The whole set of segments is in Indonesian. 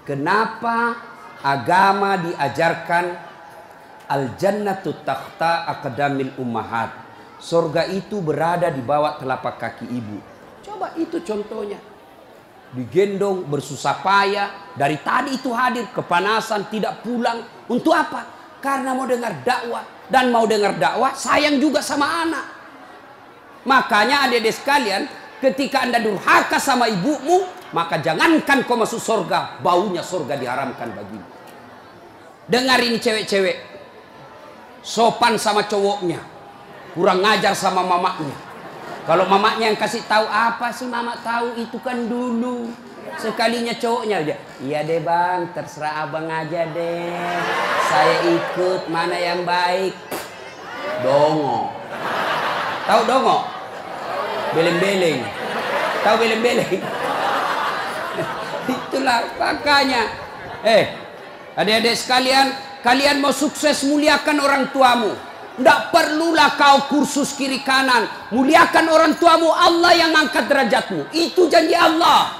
Kenapa agama diajarkan al-jannatu takhta aqdamil ummahat? Surga itu berada di bawah telapak kaki ibu. Coba itu contohnya. Digendong bersusah payah, dari tadi itu hadir, kepanasan, tidak pulang. Untuk apa? Karena mau dengar dakwah. Dan mau dengar dakwah sayang juga sama anak. Makanya adik-adik sekalian, ketika Anda durhaka sama ibumu, maka jangankan kau masuk surga, baunya surga diharamkan bagimu. Dengar ini cewek-cewek, sopan sama cowoknya, kurang ngajar sama mamanya. Kalau mamanya yang kasih tahu, apa sih mama tahu, itu kan dulu. Sekalinya cowoknya aja, iya deh bang, terserah abang aja deh, saya ikut, mana yang baik. Dongo. Tahu dongo? Beleng-beleng. Tahu beleng-beleng? Itulah makanya. Adik-adik sekalian, kalian mau sukses, muliakan orang tuamu. Tidak perlulah kau kursus kiri kanan. Muliakan orang tuamu, Allah yang angkat derajatmu. Itu janji Allah.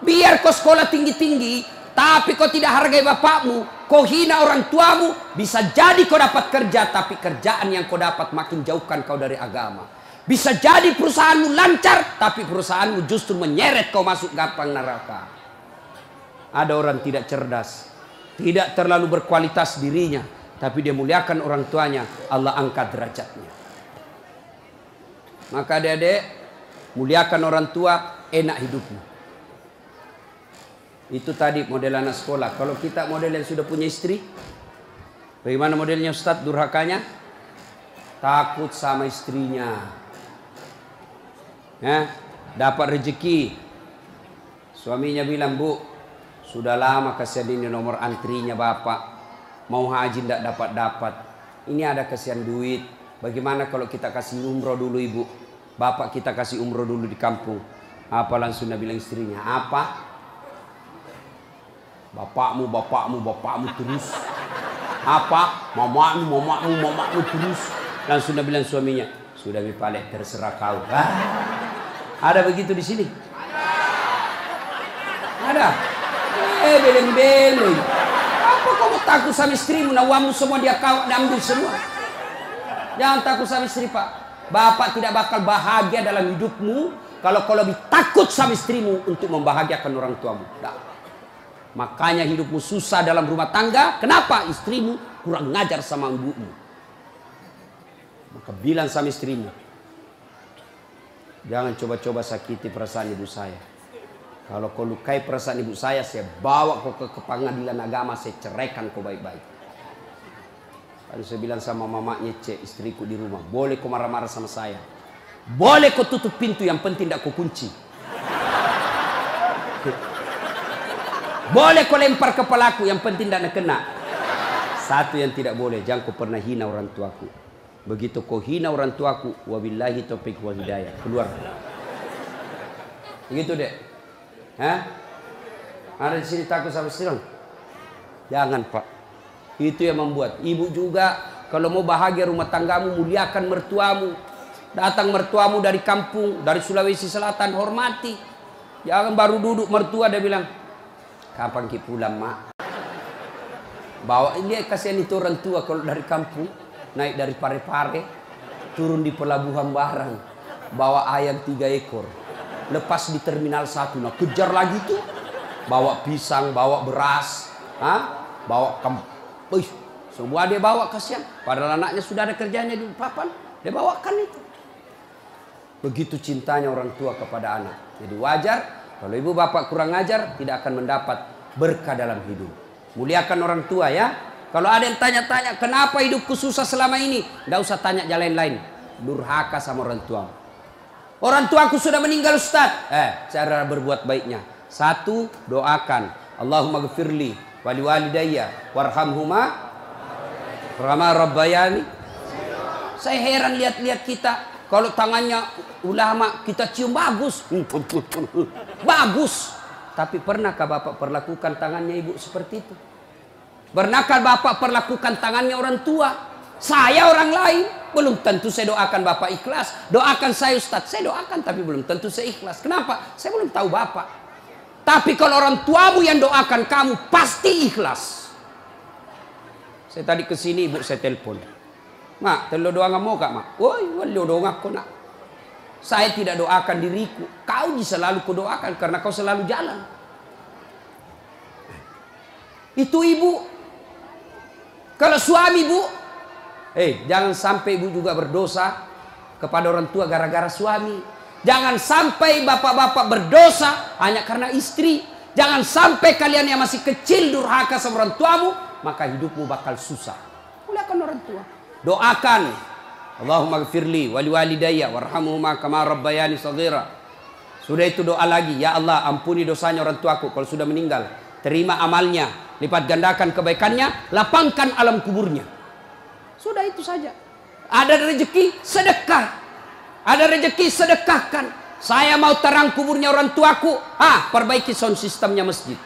Biar kau sekolah tinggi-tinggi, tapi kau tidak hargai bapakmu, kau hina orang tuamu, bisa jadi kau dapat kerja, tapi kerjaan yang kau dapat makin jauhkan kau dari agama. Bisa jadi perusahaanmu lancar, tapi perusahaanmu justru menyeret kau masuk gampang neraka. Ada orang tidak cerdas, tidak terlalu berkualitas dirinya, tapi dia muliakan orang tuanya, Allah angkat derajatnya. Maka adik-adik, muliakan orang tua, enak hidupmu. Itu tadi model anak sekolah. Kalau kita model yang sudah punya istri, bagaimana modelnya Ustadz durhakanya? Takut sama istrinya. Dapat rezeki, suaminya bilang, bu, sudah lama kasihan ini nomor antrinya bapak, mau haji tidak dapat-dapat, ini ada kasihan duit, bagaimana kalau kita kasih umroh dulu ibu, bapak kita kasih umroh dulu di kampung. Apa langsung dia bilang istrinya, apa? Bapakmu terus. Apa? Mamamu terus. Langsung dia bilang suaminya, sudah Mipalek, terserah kau. Ada begitu di sini? Ada. Beleng-beleng. Apa kamu takut sama istrimu? Nawamu semua dia kau ambil semua. Jangan takut sama istri, Pak. Bapak tidak bakal bahagia dalam hidupmu kalau kau lebih takut sama istrimu untuk membahagiakan orang tuamu. Nah. Makanya hidupmu susah dalam rumah tangga. Kenapa? Istrimu kurang ngajar sama ibumu. Maka bilang sama istrimu, jangan coba-coba sakiti perasaan ibu saya. Kalau kau lukai perasaan ibu saya bawa kau ke pengadilan agama, saya ceraikan kau baik-baik. Lalu saya bilang sama mamanya, istriku di rumah, boleh kau marah-marah sama saya, boleh kau tutup pintu, yang penting tidak kau kunci. Boleh kau lempar kepalaku, yang penting tidak kena. Satu yang tidak boleh, jangan kau pernah hina orang tuaku. Begitu kau hina orang tuaku, wabillahi taufiq wal hidayah, keluar. Begitu deh. Ada di sini takut sama istri? Jangan, Pak. Itu yang membuat ibu juga kalau mau bahagia rumah tanggamu, muliakan mertuamu. Datang mertuamu dari kampung, dari Sulawesi Selatan, hormati. Jangan baru duduk mertua dia bilang, kapan ki pulang, mak? Bawa dia, kasihan itu orang tua kalau dari kampung, naik dari Parepare, turun di pelabuhan barang, bawa ayam 3 ekor, lepas di terminal 1, nah kejar lagi tuh, bawa pisang, bawa beras, bawa semua dia bawa, kasihan. Padahal anaknya sudah ada kerjanya di papan, dia bawakan itu. Begitu cintanya orang tua kepada anak. Jadi wajar kalau ibu bapak kurang ajar, tidak akan mendapat berkah dalam hidup. Muliakan orang tua ya. Kalau ada yang tanya-tanya, kenapa hidupku susah selama ini? Tidak usah tanya jalan lain. Durhaka sama orang tua. Orang tuaku sudah meninggal, Ustaz. Cara berbuat baiknya. 1, doakan. Allahumma gfirli wali walidayya warhamhuma kama rabbayani. Saya heran lihat-lihat kita. Kalau tangannya ulama kita cium bagus. Bagus. Tapi pernahkah Bapak perlakukan tangannya ibu seperti itu? Pernahkah Bapak perlakukan tangannya orang tua? Saya orang lain, belum tentu saya doakan Bapak ikhlas. Doakan saya Ustadz, saya doakan tapi belum tentu saya ikhlas. Kenapa? Saya belum tahu Bapak. Tapi kalau orang tuamu yang doakan kamu, pasti ikhlas. Saya tadi kesini, ibu saya telepon. Mak, telo doa mau kak mak? Woi, walo doa aku nak. Saya tidak doakan diriku. Kau selalu ku doakan karena kau selalu jalan. Itu ibu. Kalau suami bu, jangan sampai ibu juga berdosa kepada orang tua gara-gara suami. Jangan sampai bapak-bapak berdosa hanya karena istri. Jangan sampai kalian yang masih kecil durhaka sama orang tuamu, maka hidupmu bakal susah. Muliakan orang tua. Doakan. Allahumma gfirli wali walidayya warhamhuma kama rabbayani shaghira. Sudah itu doa lagi, ya Allah ampuni dosanya orang tuaku kalau sudah meninggal. Terima amalnya, lipat gandakan kebaikannya, lapangkan alam kuburnya. Sudah itu saja. Ada rezeki, sedekah. Ada rezeki, sedekahkan. Saya mau terang kuburnya orang tuaku. Perbaiki sound sistemnya masjid.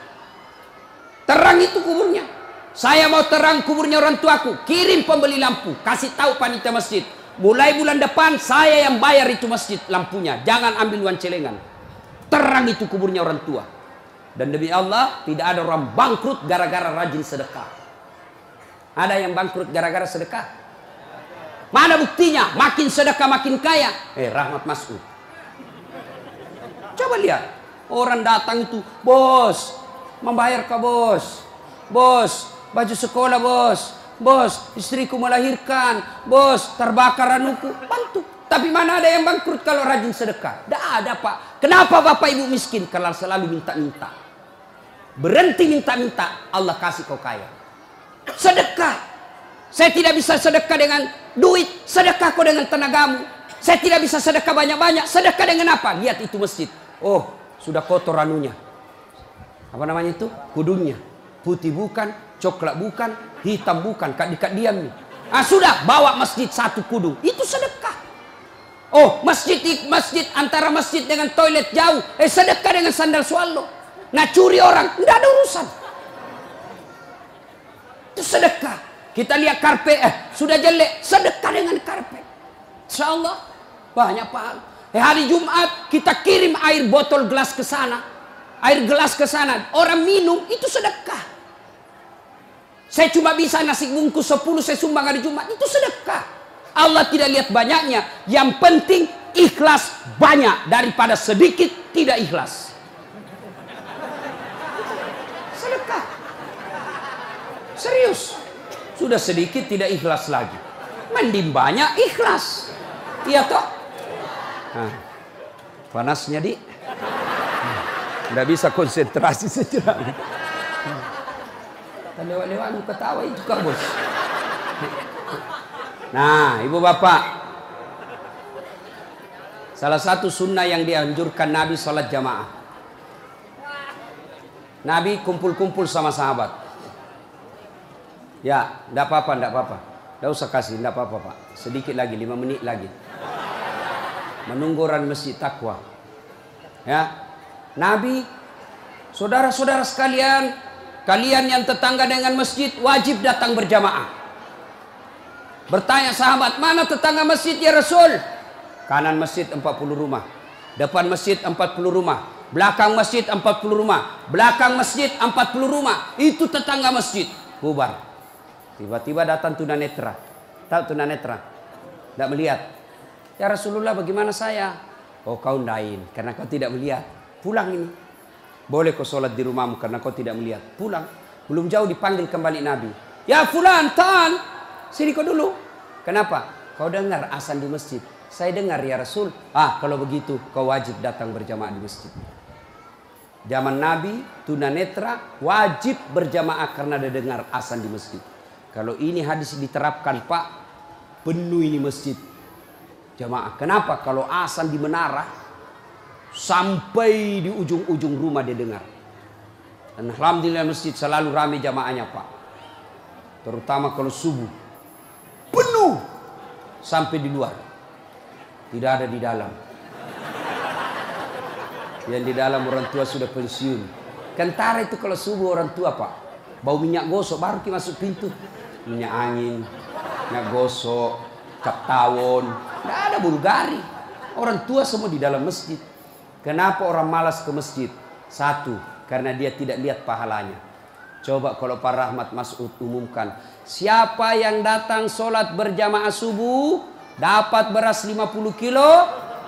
Terang itu kuburnya. Saya mau terang kuburnya orang tuaku. Kirim pembeli lampu. Kasih tahu panitia masjid. Mulai bulan depan saya yang bayar itu masjid lampunya. Jangan ambil uang celengan. Terang itu kuburnya orang tua. Dan demi Allah tidak ada orang bangkrut gara-gara rajin sedekah. Ada yang bangkrut gara-gara sedekah? Mana buktinya? Makin sedekah makin kaya. Rahmat Mas'ud. Coba lihat. Orang datang itu, bos, membayar ke bos. Bos, baju sekolah bos. Bos, istriku melahirkan. Bos, terbakar anuku. Bantu. Tapi mana ada yang bangkrut kalau rajin sedekah? Tidak ada pak. Kenapa bapak ibu miskin? Kalau selalu minta-minta. Berhenti minta-minta. Allah kasih kau kaya. Sedekah. Saya tidak bisa sedekah dengan duit, sedekah kau dengan tenagamu. Saya tidak bisa sedekah banyak-banyak, sedekah dengan apa? Lihat itu masjid. Oh, sudah kotor anunya. Apa namanya itu? Kudungnya. Putih bukan, coklat bukan, hitam bukan, kat diam nih. Sudah, bawa masjid satu kudung. Itu sedekah. Oh, masjid antara masjid dengan toilet jauh. Sedekah dengan sandal swallow. Nah, curi orang, tidak ada urusan. Itu sedekah. Kita lihat karpet, sudah jelek, sedekah dengan karpet. Insya Allah, banyak pahala. Hari Jumat, kita kirim air botol gelas ke sana. Air gelas ke sana. Orang minum, itu sedekah. Saya cuma bisa nasi bungkus 10, saya sumbang hari Jumat. Itu sedekah. Allah tidak lihat banyaknya. Yang penting, ikhlas banyak daripada sedikit tidak ikhlas. Sedekah. Serius. Sudah sedikit tidak ikhlas lagi. Mending banyak ikhlas. Iya toh? Panasnya di. Nggak bisa konsentrasi sejenak. Lewat-lewat ketawa itu kak bos. Nah ibu bapak. Salah satu sunnah yang dianjurkan Nabi sholat jamaah. Nabi kumpul-kumpul sama sahabat. Ya, enggak apa-apa, enggak apa-apa. Enggak usah kasih, enggak apa-apa, Pak. Sedikit lagi, 5 menit lagi. Menunggu orang masjid takwa. Ya. Nabi, saudara-saudara sekalian, kalian yang tetangga dengan masjid wajib datang berjamaah. Bertanya sahabat, mana tetangga masjid ya Rasul? Kanan masjid 40 rumah. Depan masjid 40 rumah. Belakang masjid 40 rumah. Belakang masjid 40 rumah. Itu tetangga masjid. Bubar. Tiba-tiba datang tunanetra. Tahu tunanetra? Tidak melihat. Ya Rasulullah bagaimana saya? Oh kau ndain karena kau tidak melihat. Pulang ini. Boleh kau sholat di rumahmu karena kau tidak melihat. Pulang. Belum jauh dipanggil kembali Nabi. Ya fulan, tan. Sini kau dulu. Kenapa? Kau dengar azan di masjid. Saya dengar ya Rasul. Kalau begitu kau wajib datang berjamaah di masjid. Zaman Nabi, tunanetra wajib berjamaah karena dia dengar azan di masjid. Kalau ini hadis diterapkan Pak, penuh ini masjid jamaah. Kenapa? Kalau azan di menara sampai di ujung-ujung rumah dia dengar. Dan alhamdulillah masjid selalu ramai jamaahnya Pak. Terutama kalau subuh penuh sampai di luar. Tidak ada di dalam. Yang di dalam orang tua sudah pensiun. Kentara itu kalau subuh orang tua Pak, bau minyak gosok baru kita masuk pintu. Minyak angin, minyak gosok, cap tawon, tidak ada Bulgari. Orang tua semua di dalam masjid. Kenapa orang malas ke masjid? Satu, karena dia tidak lihat pahalanya. Coba kalau Pak Rahmat Mas'ud umumkan, siapa yang datang sholat berjamaah subuh dapat beras 50 kilo,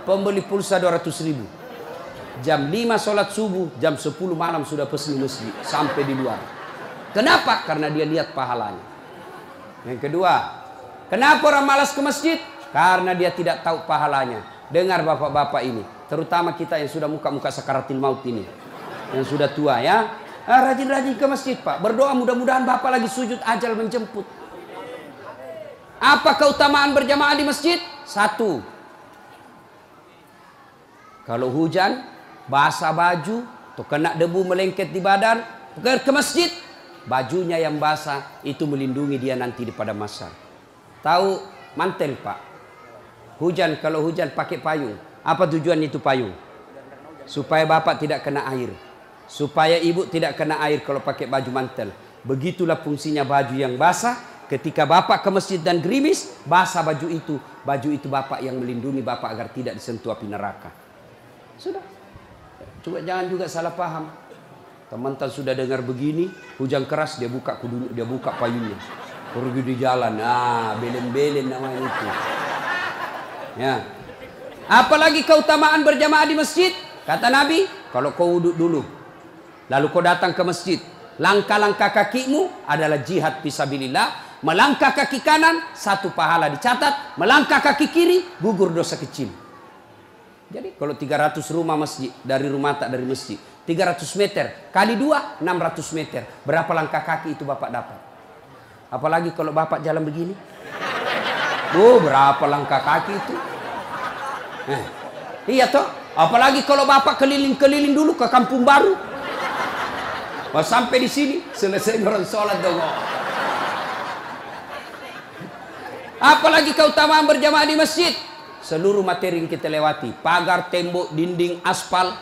pembeli pulsa 200.000. Jam 5 sholat subuh, jam 10 malam sudah pesan masjid sampai di luar. Kenapa? Karena dia lihat pahalanya. Yang kedua, kenapa orang malas ke masjid? Karena dia tidak tahu pahalanya. Dengar bapak-bapak ini, terutama kita yang sudah muka-muka sakaratil maut ini, yang sudah tua ya, rajin-rajin ke masjid Pak, berdoa mudah-mudahan bapak lagi sujud ajal menjemput. Apa keutamaan berjamaah di masjid? Satu, kalau hujan basah baju atau kena debu melengket di badan, ke masjid, bajunya yang basah itu melindungi dia nanti di pada masa. Tahu mantel Pak, hujan, kalau hujan pakai payung. Apa tujuan itu payung? Supaya bapak tidak kena air, supaya ibu tidak kena air kalau pakai baju mantel. Begitulah fungsinya baju yang basah. Ketika bapak ke masjid dan gerimis, basah baju itu bapak yang melindungi bapak agar tidak disentuh api neraka. Sudah. Coba jangan juga salah paham. Teman-teman sudah dengar begini, hujan keras dia buka payungnya, pergi di jalan. Belen-belen namanya itu. Ya. Apalagi keutamaan berjamaah di masjid? Kata Nabi, kalau kau wudhu dulu, lalu kau datang ke masjid, langkah-langkah kakimu adalah jihad fisabilillah. Melangkah kaki kanan, 1 pahala dicatat. Melangkah kaki kiri, gugur dosa kecil. Jadi kalau 300 rumah masjid, dari rumah tak dari masjid, 300 meter kali 2, 600 meter. Berapa langkah kaki itu bapak dapat? Apalagi kalau bapak jalan begini, berapa langkah kaki itu? Iya toh. Apalagi kalau bapak keliling-keliling dulu ke kampung baru, sampai di sini selesai orang sholat dong. Apalagi keutamaan berjamaah di masjid? Seluruh materi yang kita lewati, pagar, tembok, dinding, aspal,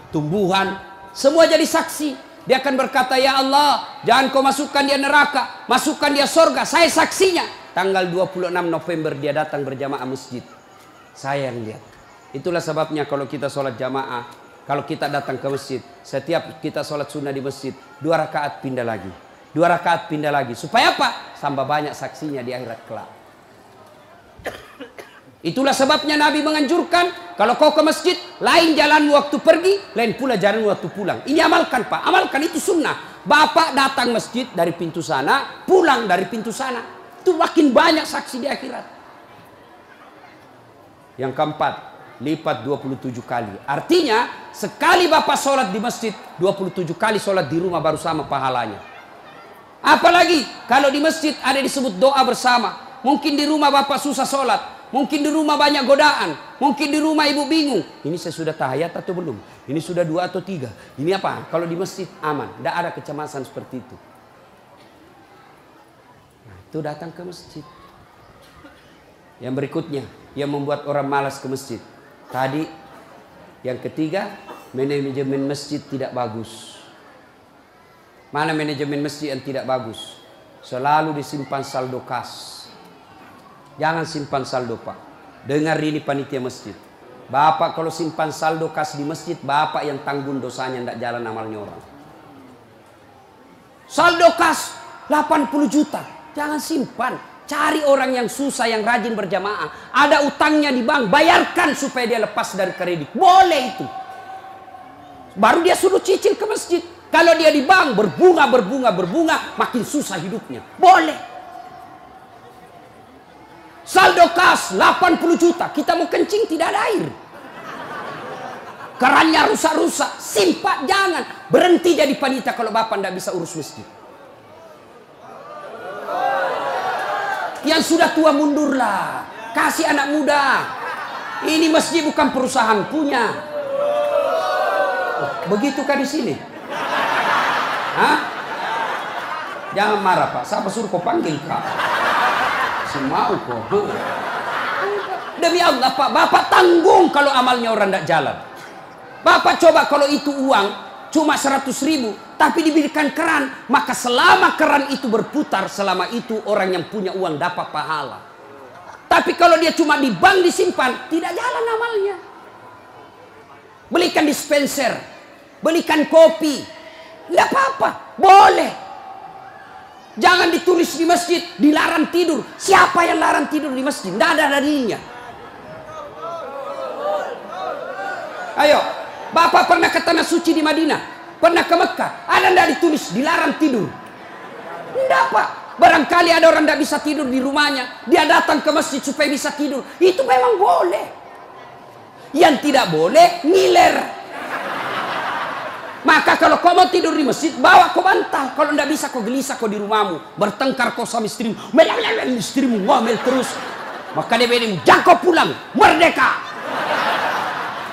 tumbuhan, semua jadi saksi. Dia akan berkata, ya Allah, jangan kau masukkan dia neraka, masukkan dia surga. Saya saksinya. Tanggal 26 November dia datang berjamaah masjid. Saya yang lihat. Itulah sebabnya kalau kita sholat jamaah, kalau kita datang ke masjid, setiap kita sholat sunnah di masjid, 2 rakaat pindah lagi, 2 rakaat pindah lagi. Supaya apa? Tambah banyak saksinya di akhirat kelak. Itulah sebabnya Nabi menganjurkan, kalau kau ke masjid, lain jalan waktu pergi, lain pula jalan waktu pulang. Ini amalkan Pak, amalkan, itu sunnah. Bapak datang masjid dari pintu sana, pulang dari pintu sana. Itu makin banyak saksi di akhirat. Yang keempat, lipat 27 kali. Artinya, sekali bapak sholat di masjid, 27 kali sholat di rumah baru sama pahalanya. Apalagi, kalau di masjid ada disebut doa bersama. Mungkin di rumah bapak susah sholat. Mungkin di rumah banyak godaan. Mungkin di rumah ibu bingung. Ini saya sudah tahiyat atau belum? Ini sudah 2 atau 3? Ini apa? Kalau di masjid aman. Tidak ada kecemasan seperti itu. Nah, itu datang ke masjid. Yang berikutnya, yang membuat orang malas ke masjid. Tadi, yang ketiga, manajemen masjid tidak bagus. Mana manajemen masjid yang tidak bagus? Selalu disimpan saldo kas. Jangan simpan saldo Pak. Dengar ini panitia masjid. Bapak kalau simpan saldo kas di masjid, bapak yang tanggung dosanya, tidak jalan amalnya orang. Saldo kas 80 juta. Jangan simpan. Cari orang yang susah, yang rajin berjamaah. Ada utangnya di bank, bayarkan supaya dia lepas dari kredit. Boleh itu. Baru dia suruh cicil ke masjid. Kalau dia di bank berbunga, makin susah hidupnya. Boleh. Saldo kas 80 juta. Kita mau kencing tidak ada air. Kerannya rusak-rusak. Simpan, jangan. Berhenti jadi panitia kalau bapak tidak bisa urus masjid. Yang sudah tua mundurlah. Kasih anak muda. Ini masjid bukan perusahaan punya. Begitukah di sini? Hah? Jangan marah Pak. Siapa suruh kau panggil Kak? Mau kok. Demi Allah Pak, bapak tanggung kalau amalnya orang tidak jalan. Bapak coba kalau itu uang cuma 100.000, tapi diberikan keran, maka selama keran itu berputar, selama itu orang yang punya uang dapat pahala. Tapi kalau dia cuma di bank disimpan, tidak jalan amalnya. Belikan dispenser, belikan kopi. Tidak apa-apa, boleh. Jangan ditulis di masjid, dilarang tidur. Siapa yang larang tidur di masjid? Tidak ada dalilnya. Ayo, Bapak pernah ke tanah suci di Madinah? Pernah ke Mekah? Ada tidak ditulis dilarang tidur? Tidak, Pak. Barangkali ada orang tidak bisa tidur di rumahnya, dia datang ke masjid supaya bisa tidur. Itu memang boleh. Yang tidak boleh, ngiler. Maka kalau kau mau tidur di masjid, bawa kau bantal. Kalau tidak bisa, kau gelisah kau di rumahmu. Bertengkar kau sama istrimu. Istrimu ngomel terus. Maka dia bilang, jangan kau pulang. Merdeka.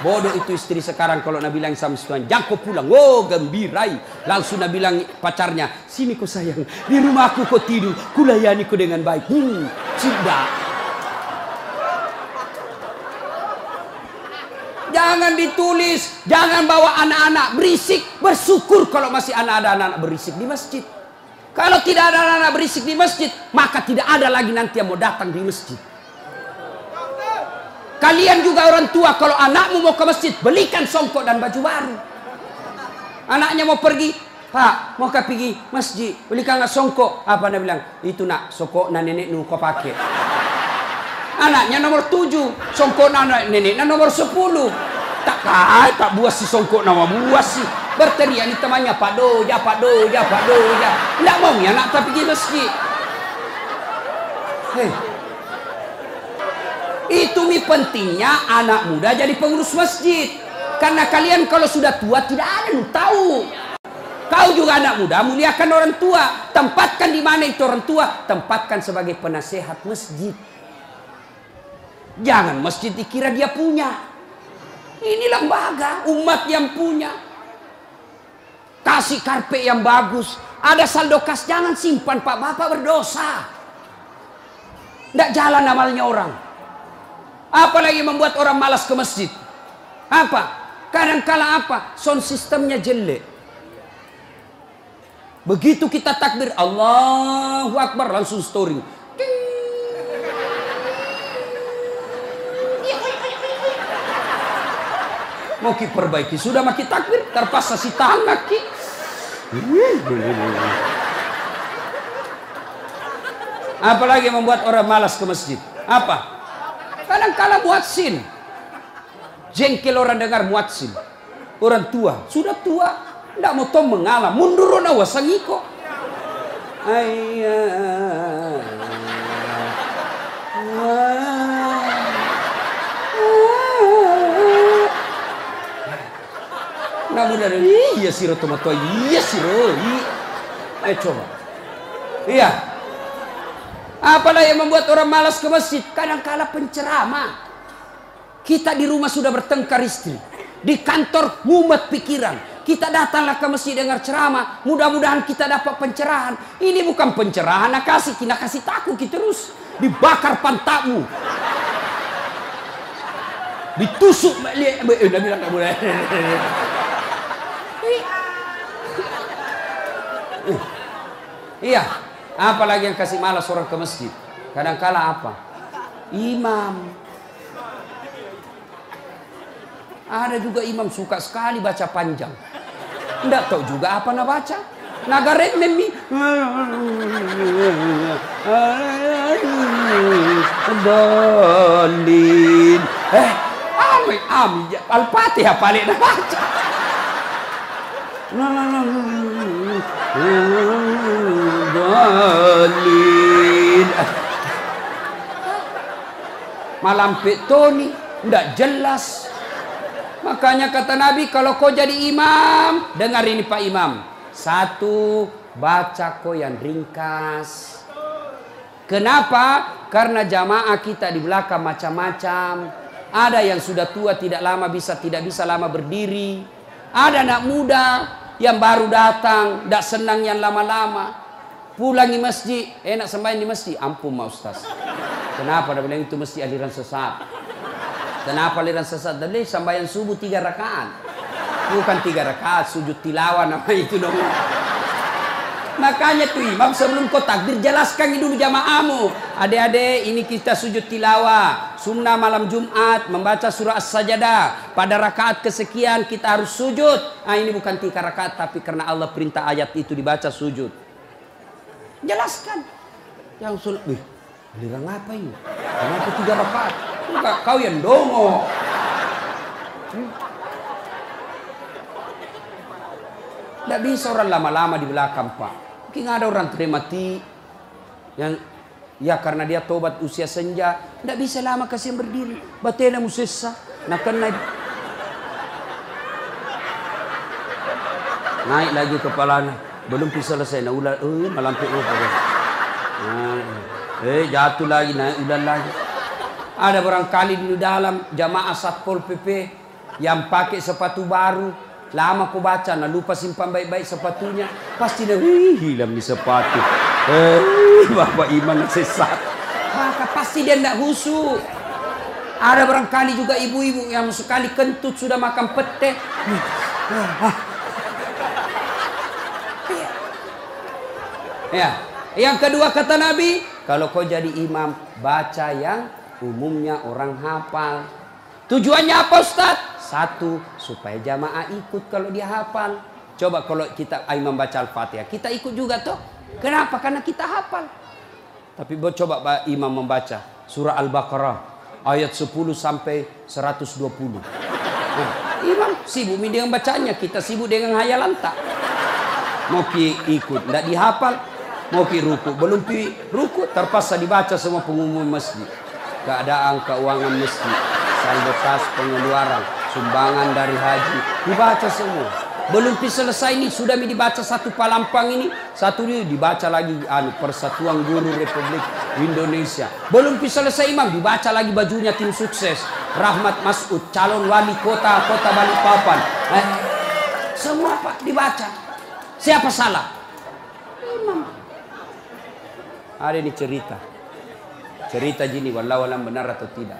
Bodoh itu istri sekarang kalau Nabi bilang sama istrinya, jangan kau pulang. Oh, gembirai. Langsung Nabi bilang pacarnya, sini kau sayang. Di rumahku kau tidur. Kulayani kau dengan baik. Sudah. Jangan ditulis, jangan bawa anak-anak berisik. Bersyukur kalau masih ada anak-anak berisik di masjid. Kalau tidak ada anak-anak berisik di masjid, maka tidak ada lagi nanti yang mau datang di masjid. Kalian juga orang tua, kalau anakmu mau ke masjid, belikan songkok dan baju baru. Anaknya mau pergi, Pak, mau pergi masjid, belikan songkok. Apa dia bilang? Itu nak, songkok na nenek nu kau pakai. Anaknya nomor 7, songkok na nenek na nomor 10. Tak buas si songkok nama buas si. Berteriak ni temannya, Pak Doja, Pak Doja, Pak Doja. Tidak mau ya nak tak pergi masjid. Hei. Itu pentingnya anak muda jadi pengurus masjid. Karena kalian kalau sudah tua tidak ada yang tahu. Kau juga anak muda, muliakan orang tua. Tempatkan di mana itu orang tua, tempatkan sebagai penasehat masjid. Jangan masjid dikira dia punya. Ini lembaga umat yang punya. Kasih karpet yang bagus. Ada saldo kas, jangan simpan Pak, Bapak berdosa. Tidak jalan amalnya orang. Apalagi membuat orang malas ke masjid. Apa? Kadang-kala apa? Sound sistemnya jelek. Begitu kita takbir Allahu Akbar, langsung story. Mau ki perbaiki, sudah maki takbir, terpaksa si tangan ki. Apalagi membuat orang malas ke masjid. Apa? Kadang-kala muadzin. Jengkel orang dengar muadzin. Orang tua, sudah tua, tidak mau tom mengalah, mundur na wasangiko. Nah mudah, iya siro tomato, iya siro. Ayo coba. Iya. Apalah yang membuat orang malas ke masjid? Kadang-kala penceramah. Kita di rumah sudah bertengkar istri. Di kantor mumet pikiran. Kita datanglah ke masjid dengar ceramah. Mudah-mudahan kita dapat pencerahan. Ini bukan pencerahan, kita kasih takut kita terus. Dibakar pantatmu. Ditusuk. Udah bilang gak boleh. Iya. Apalagi yang kasih malas orang ke masjid. Kadang-kala apa? Imam. Ada juga imam suka sekali baca panjang. Tidak tahu juga apa nak baca. Nagaret memi. Dalin. Amin. Al-Fatihah paling nak baca. Dalin. Malam petoni tidak jelas. Makanya kata Nabi, kalau kau jadi imam, dengar ini Pak Imam. 1, baca kau yang ringkas. Kenapa? Karena jamaah kita di belakang macam-macam. Ada yang sudah tua tidak bisa lama berdiri. Ada anak muda yang baru datang, tidak senang yang lama-lama. Pulang di masjid, enak sembahyang di masjid. Ampun Ma Ustaz. Kenapa? Dia bilang itu mesti aliran sesat. Kenapa aliran sesat? Dari sembahyang subuh 3 rakaat. Bukan 3 rakaat, sujud tilawah nama itu dong. Makanya tuh imam sebelum kau takbir jelaskan dulu jamaahmu. Adik-adik, ini kita sujud tilawah. Sunnah malam Jumat membaca surah As-Sajdah. Pada rakaat kesekian kita harus sujud. Nah, ini bukan 3 rakaat tapi karena Allah perintah ayat itu dibaca sujud. Jelaskan. Yang sunnah, giliran apa ini? Kenapa 3 rakaat? Enggak, kau yang dongo. Tidak bisa orang lama-lama di belakang, Pak. Mungkin ada orang mati yang ya karena dia tobat usia senja, tidak bisa lama kasih berdiri. Batena musessa, nak kena naik lagi kepalanya, belum bisa selesai. Nah, ular, malampir jatuh lagi, naik ular lagi. Ada barangkali di dalam jamaah Satpol PP yang pakai sepatu baru. Lama aku baca, nah lupa simpan baik-baik sepatunya. Pasti dia, hilang di sepatu. Bapak Iman sesat. Maka pasti dia tidak khusyuk. Ada barangkali juga ibu-ibu yang sekali kentut sudah makan pete. Ya. Yang kedua kata Nabi, kalau kau jadi imam, baca yang umumnya orang hafal. Tujuannya apa, Ustaz? 1, supaya jamaah ikut kalau dia hafal. Coba kalau kita imam baca Al-Fatihah, kita ikut juga toh. Kenapa? Karena kita hafal. Tapi coba imam membaca surah Al-Baqarah ayat 10 sampai 120. Nah, imam sibuk dengan bacanya, kita sibuk dengan hayalan tak. Mau ikut, tidak dihafal. Mau ruku, belum ruku, terpaksa dibaca semua pengumuman masjid. Keadaan keuangan masjid, saldo kas pengeluaran, sumbangan dari haji, dibaca semua. Belum selesai ini sudah dibaca satu palampang ini, satu ini dibaca lagi Persatuan Guru Republik Indonesia. Belum selesai imam dibaca lagi bajunya tim sukses Rahmat Masud, calon wali kota Balikpapan. Semua Pak dibaca. Siapa salah? Imam. Ada ini cerita gini, wallahu alam benar atau tidak.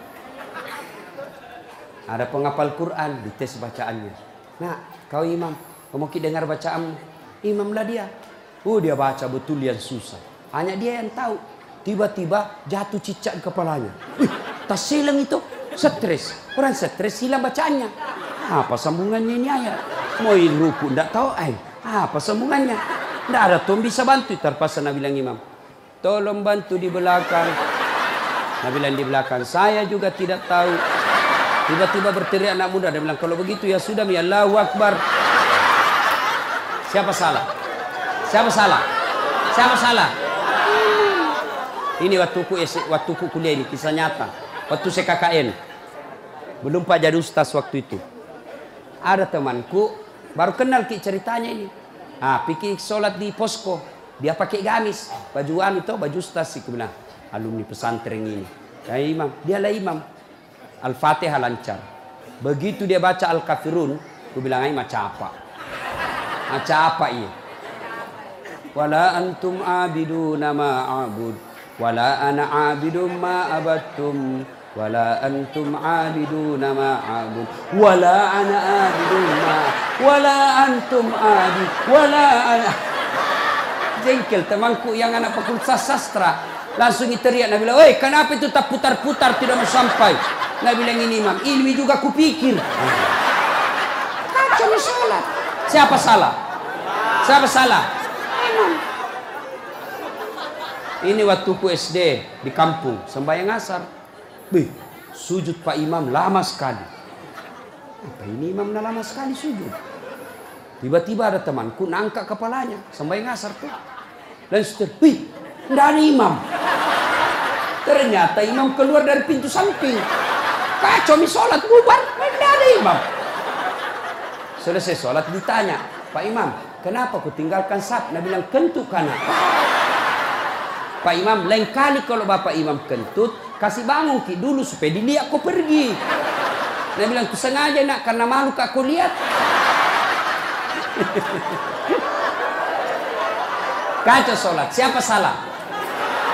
Ada penghafal Quran, dites bacaannya. Nah, kau imam, kau mau dengar bacaanmu. Imamlah dia. Dia baca betul yang susah. Hanya dia yang tahu. Tiba-tiba jatuh cicak di kepalanya. Tas hilang itu. Stres. Orang stres hilang bacaannya. Apa sambungannya ini ayat? Mau ruku, tidak tahu. Apa sambungannya? Tidak ada tuh bisa bantu. Terpaksa Nabi bilang imam, tolong bantu di belakang. Nabi bilang di belakang, saya juga tidak tahu. Tiba-tiba berteriak anak muda. Dia bilang, kalau begitu ya sudah, ya Allahu Akbar. Siapa salah? Siapa salah? Siapa salah? Ini waktuku kuliah ini, kisah nyata. Waktu saya KKN. Belum Pak jadi ustaz waktu itu. Ada temanku, baru kenal ceritanya ini. Pikir sholat di posko. Dia pakai gamis. Baju itu, baju ustaz. Aku bilang, alumni pesantren ini. Kayak imam. Dialah imam. Al-Fatihah lancar. Begitu dia baca Al-Kafirun, aku bilang aja macam apa? Macam apa ini? Wala antum abiduna ma a'bud, wala ana abidum ma abattum, wala antum abiduna ma a'bud, wala ana abidum ma, wala antum abid, wala ana. Jengkel temanku yang anak fakultas sastra. Langsung teriak, Nabi bilang, "Woi, kenapa itu tak putar-putar tidak mau sampai?" Nabi bilang, "Ini imam, ilmi juga kupikir." Kacau sholat. Siapa salah? Siapa salah? Imam. Ini waktuku SD di kampung, sembahyang asar. Sujud Pak Imam lama sekali. Apa ini imam lama sekali sujud? Tiba-tiba ada temanku nangkat kepalanya, sembahyang asar tuh. Dan tidak ada imam. Ternyata imam keluar dari pintu samping. Kacau sholat bubar, tidak ada imam. Selesai sholat ditanya, Pak Imam, kenapa kau tinggalkan saf? Nabi bilang, kentut kanan. Pak Imam, lain kali kalau Bapak Imam kentut, kasih bangun ki dulu supaya dilihat kau pergi. Nabi bilang, ku sengaja nak karena malu aku lihat. Kacau sholat. Siapa salah?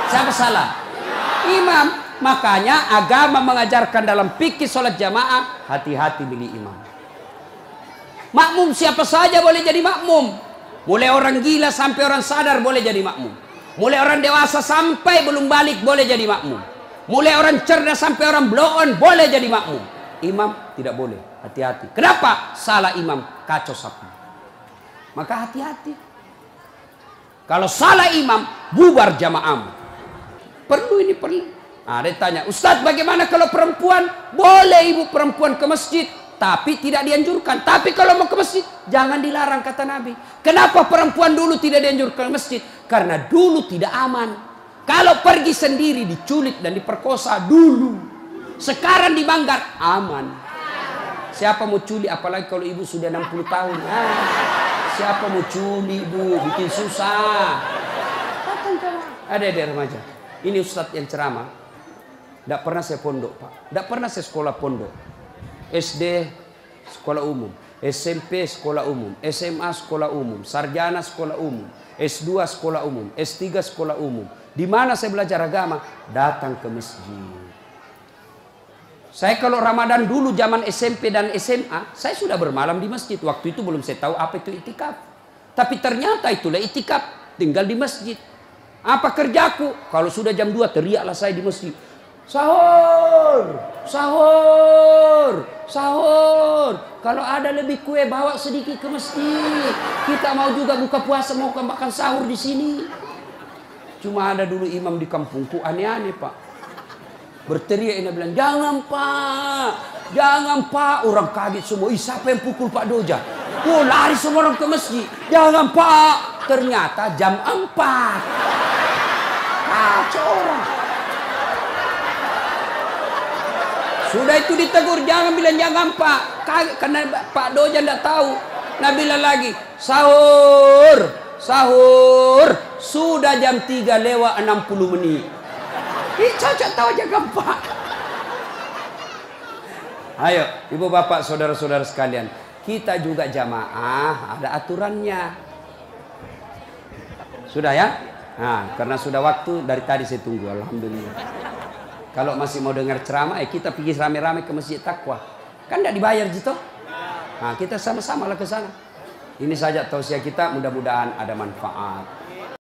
Siapa salah? Imam. Makanya agama mengajarkan dalam fikih sholat jamaah, hati-hati milih imam. Makmum siapa saja boleh jadi makmum. Mulai orang gila sampai orang sadar boleh jadi makmum. Mulai orang dewasa sampai belum balik boleh jadi makmum. Mulai orang cerdas sampai orang blow on boleh jadi makmum. Imam tidak boleh. Hati-hati. Kenapa? Salah imam kacau sapi. Maka hati-hati. Kalau salah imam bubar jamaahmu. Perlu ini perlu. Nah, dia tanya, Ustadz bagaimana kalau perempuan? Boleh ibu perempuan ke masjid, tapi tidak dianjurkan. Tapi kalau mau ke masjid, jangan dilarang kata Nabi. Kenapa perempuan dulu tidak dianjurkan ke masjid? Karena dulu tidak aman. Kalau pergi sendiri diculik dan diperkosa dulu. Sekarang di Manggar aman. Siapa mau culik apalagi kalau ibu sudah 60 tahun. Siapa mau culik bu, bikin susah. Ada remaja. Ini ustadz yang ceramah. Tidak pernah saya pondok pak. Tidak pernah saya sekolah pondok. SD sekolah umum, SMP sekolah umum, SMA sekolah umum, sarjana sekolah umum, S2 sekolah umum, S3 sekolah umum. Di mana saya belajar agama? Datang ke masjid. Saya kalau Ramadan dulu zaman SMP dan SMA, saya sudah bermalam di masjid. Waktu itu belum saya tahu apa itu itikaf. Tapi ternyata itulah itikaf, tinggal di masjid. Apa kerjaku? Kalau sudah jam 2 teriaklah saya di masjid. Sahur, sahur, sahur. Kalau ada lebih kue bawa sedikit ke masjid. Kita mau juga buka puasa mau makan sahur di sini. Cuma ada dulu imam di kampungku aneh-aneh pak. Berteriak ini bilang, jangan pak, jangan pak. Orang kaget semua, siapa yang pukul Pak Doja? Oh lari semua orang ke masjid. Jangan pak. Ternyata jam 4. Kacau orang. Sudah itu ditegur, jangan bilang jangan pak. Kaget karena Pak Doja tidak tahu. Nah bilang lagi, sahur, sahur. Sudah jam 3 lewat 60 menit. Cocok tahu aja gampang. Ayo, ibu bapak, saudara-saudara sekalian, kita juga jamaah ada aturannya. Sudah ya? Nah, karena sudah waktu dari tadi saya tunggu, alhamdulillah. Kalau masih mau dengar ceramah, kita pergi rame-rame ke Masjid Taqwa. Kan tidak dibayar gitu. Nah, kita sama-sama lah ke sana. Ini saja tausiah kita, mudah-mudahan ada manfaat.